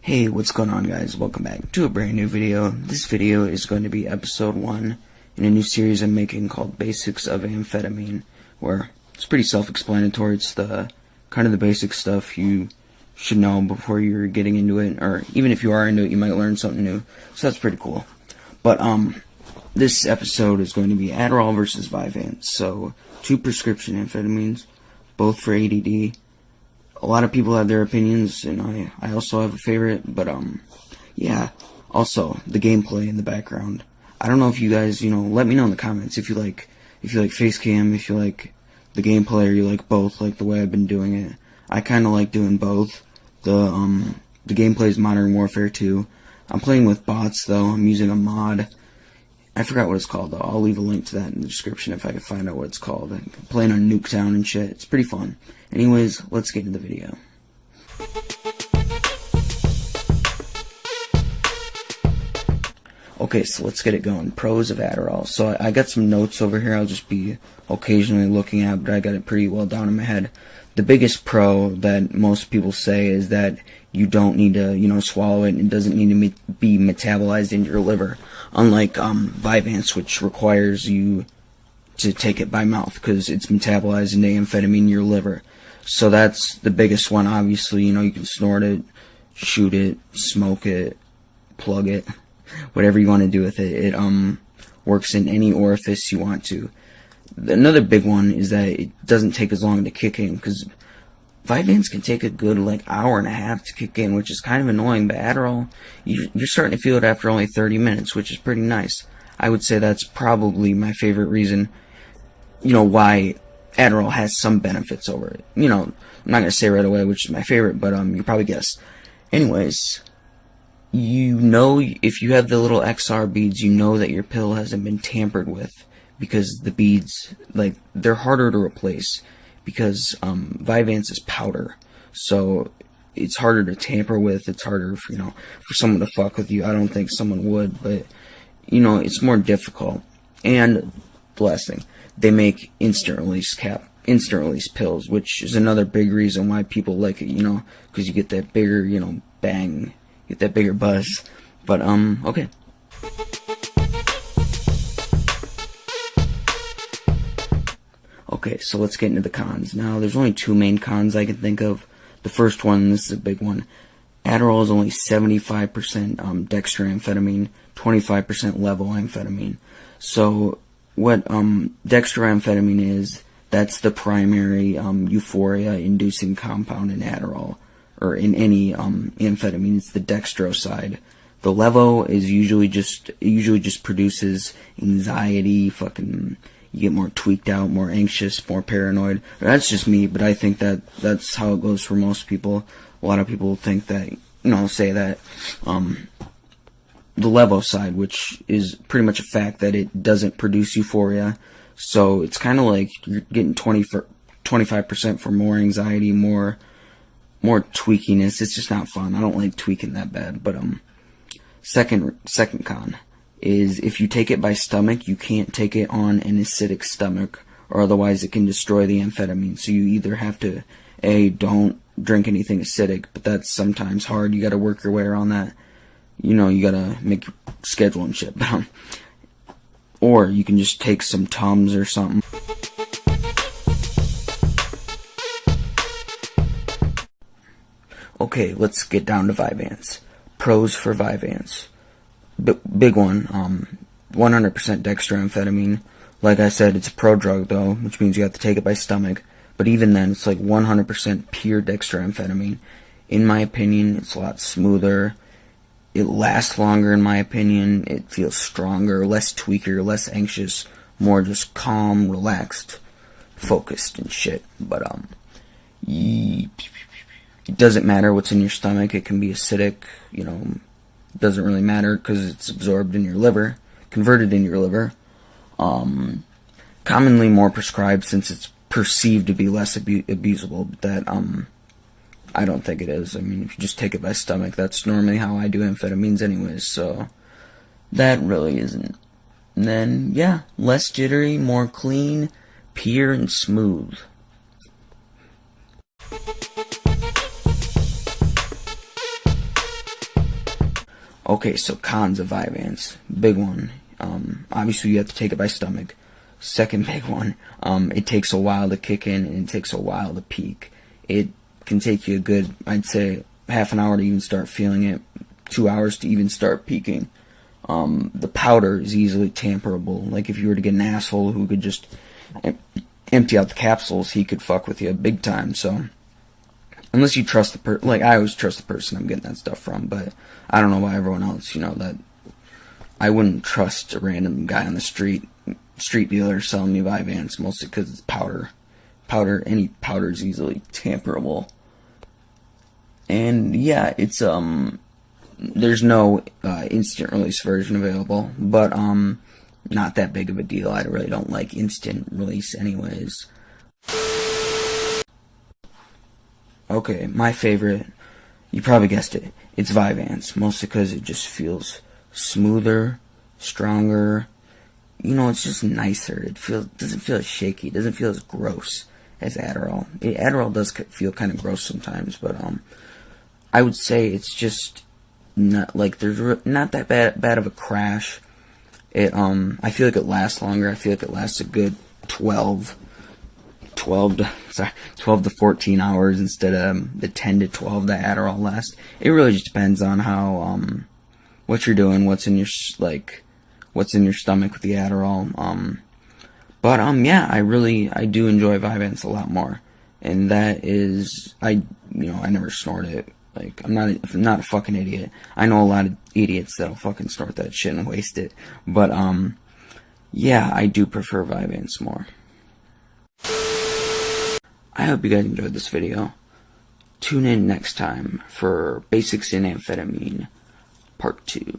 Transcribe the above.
Hey, what's going on, guys? Welcome back to a brand new video. This video is going to be episode 1 in a new series I'm making called Basics of Amphetamine, where it's pretty self-explanatory. It's the kind of the basic stuff you should know before you're getting into it, or even if you are into it, you might learn something new. So that's pretty cool. But this episode is going to be Adderall versus Vyvanse. So 2 prescription amphetamines, both for ADD. A lot of people have their opinions, and I also have a favorite, but, yeah. Also, the gameplay in the background. I don't know if you guys, let me know in the comments if you like face cam, if you like the gameplay, or you like both, like the way I've been doing it. I kinda like doing both. The gameplay is Modern Warfare 2. I'm playing with bots, though. I'm using a mod. I forgot what it's called, though. I'll leave a link to that in the description if I can find out what it's called. I'm playing on Nuketown and shit. It's pretty fun. Anyways, let's get into the video. Okay, so let's get it going. Pros of Adderall. So I got some notes over here I'll just be occasionally looking at, but I got it pretty well down in my head. The biggest pro that most people say is that you don't need to, swallow it, and it doesn't need to be metabolized into your liver. Unlike Vyvanse, which requires you to take it by mouth because it's metabolized into amphetamine in your liver. So that's the biggest one. Obviously, you can snort it, shoot it, smoke it, plug it, whatever you want to do with it. It works in any orifice you want to. Another big one is that it doesn't take as long to kick in, because Vyvanse can take a good hour and a half to kick in, which is kind of annoying, but Adderall, you're starting to feel it after only 30 minutes, which is pretty nice. I would say that's probably my favorite reason, why Adderall has some benefits over it. I'm not going to say right away which is my favorite, but you probably guess. Anyways, if you have the little XR beads, you know that your pill hasn't been tampered with, because the beads, they're harder to replace, because Vyvanse is powder, so it's harder to tamper with. It's harder for someone to fuck with you. I don't think someone would, but it's more difficult. And the last thing, they make instant release pills, which is another big reason why people like it, because you get that bigger, bang, get that bigger buzz. But okay. Okay, so let's get into the cons. Now, there's only 2 main cons I can think of. The first one, this is a big one. Adderall is only 75% dextroamphetamine, 25% levoamphetamine. So, what dextroamphetamine is, that's the primary euphoria-inducing compound in Adderall, or in any amphetamine. It's the dextro side. The levo is usually just produces anxiety, you get more tweaked out, more anxious, more paranoid. That's just me, but I think that's how it goes for most people. A lot of people think that, say that the levo side, which is pretty much a fact that it doesn't produce euphoria. So it's kind of like you're getting 25% for more anxiety, more tweakiness. It's just not fun. I don't like tweaking that bad. But second con is if you take it by stomach, you can't take it on an acidic stomach, or otherwise it can destroy the amphetamine. So you either have to, don't drink anything acidic, but that's sometimes hard. You gotta work your way around that. You gotta make your schedule and shit. Or you can just take some Tums or something. Okay, let's get down to Vyvanse. Pros for Vyvanse. Big one, 100% dextroamphetamine. Like I said, it's a prodrug, though, which means you have to take it by stomach. But even then, it's 100% pure dextroamphetamine. In my opinion, it's a lot smoother. It lasts longer, in my opinion. It feels stronger, less tweaker, less anxious, more just calm, relaxed, focused and shit. But, it doesn't matter what's in your stomach. It can be acidic, doesn't really matter because it's absorbed in your liver, converted in your liver. Commonly more prescribed since it's perceived to be less abusable, but that I don't think it is. I mean, if you just take it by stomach, that's normally how I do amphetamines anyways, so that really isn't. And then, yeah, less jittery, more clean, pure, and smooth. Okay, so cons of Vyvanse. Big one. Obviously you have to take it by stomach. Second big one, it takes a while to kick in and it takes a while to peak. It can take you a good, I'd say, half an hour to even start feeling it, 2 hours to even start peaking. The powder is easily tamperable. Like if you were to get an asshole who could just empty out the capsules, he could fuck with you big time. So unless you trust the person, like I always trust the person I'm getting that stuff from, but I don't know why everyone else, that I wouldn't trust a random guy on the street dealer selling me Vyvanse, mostly because it's powder. Any powder is easily tamperable. And yeah, it's there's no instant release version available, but not that big of a deal. I really don't like instant release anyways. Okay, my favorite, you probably guessed it, it's Vyvanse, mostly because it just feels smoother, stronger. It's just nicer. It doesn't feel as shaky. It doesn't feel as gross as Adderall. Adderall does feel kind of gross sometimes, but I would say it's just not like there's not that bad of a crash. I feel like it lasts longer. I feel like it lasts a good 12 to 14 hours instead of the 10 to 12 that Adderall lasts. It really just depends on how what you're doing, what's in your stomach with the Adderall. Yeah, I do enjoy Vyvanse a lot more, and that is I never snort it. Like I'm not a fucking idiot. I know a lot of idiots that'll fucking snort that shit and waste it, but yeah, I do prefer Vyvanse more. I hope you guys enjoyed this video. Tune in next time for Basics in Amphetamine Part 2.